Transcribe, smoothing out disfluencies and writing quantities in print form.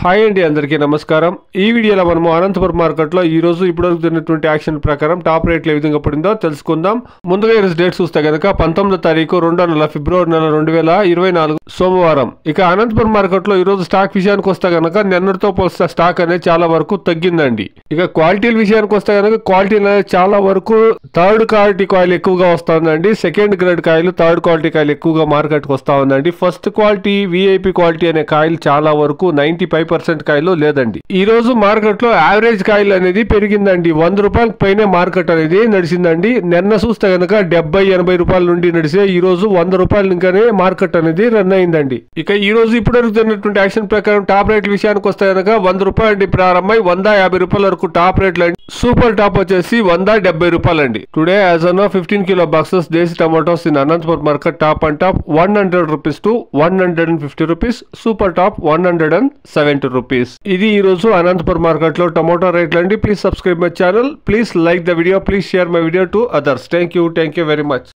Hi అండి, అందరికీ నమస్కారం. ఈ వీడియోలో మనము అనంతపురం మార్కెట్లో ఈ రోజు ఇప్పటివరకు జరిగినటువంటి యాక్షన్ ప్రకారం టాప్ రేట్లు ఏ విధంగా పడిందో తెలుసుకుందాం. ముందుగా ఈరోజు డేట్ చూస్తే కనుక 19వ తారీఖు 2వ నెల ఫిబ్రవరి నెల 2024 సోమవారం. ఇక అనంతపురం మార్కెట్లో ఈ రోజు స్టాక్ విషయానికి వస్తే కనుక నిన్నటితో పోలిస్తే స్టాక్ అనేది చాలా వరకు తగ్గిందండి. ఇక క్వాలిటీల విషయానికి వస్తే కనుక క్వాలిటీ అనేది చాలా వరకు థర్డ్ క్వాలిటీ కాయలు ఎక్కువగా వస్తుందండి. సెకండ్ గ్రేడ్ కాయలు, థర్డ్ క్వాలిటీ కాయలు ఎక్కువగా మార్కెట్కి వస్తా ఉందండి. ఫస్ట్ క్వాలిటీ, విఐపి క్వాలిటీ అనే కాయలు చాలా వరకు 95% కాయలు లేదండి. ఈ రోజు మార్కెట్ లో యావరేజ్ కాయలు అనేది పెరిగిందండి. 100 రూపాయలకు పైనే మార్కెట్ అనేది నడిచిందండి. నిన్న చూస్తే కనుక 70-80 రూపాయల నుండి నడిచే ఈ రోజు 100 రూపాయలు ఇంకానే మార్కెట్ అనేది రన్ అయిందండి. ఇక ఈ రోజు ఇప్పటివరకు జరిగినటువంటి యాక్షన్ ప్రకారం టాప్ రేట్ల విషయానికి వస్తే కనుక 100 రూపాయలు ప్రారంభమై 150 రూపాయల వరకు టాప్ రేట్లు అండి. సూపర్ టాప్ వచ్చేసి 170 రూపాయలండి. Today as on 15 kilo boxes desi tomatoes in Anantapuram market top and top 100 rupees to 150 rupees, super top 170 rupees. ఇది ఈ రోజు అనంతపురం మార్కెట్ లో టమాటో రేట్లు అండి. Please subscribe my channel, please like the video, please share my video to others. Thank you very much.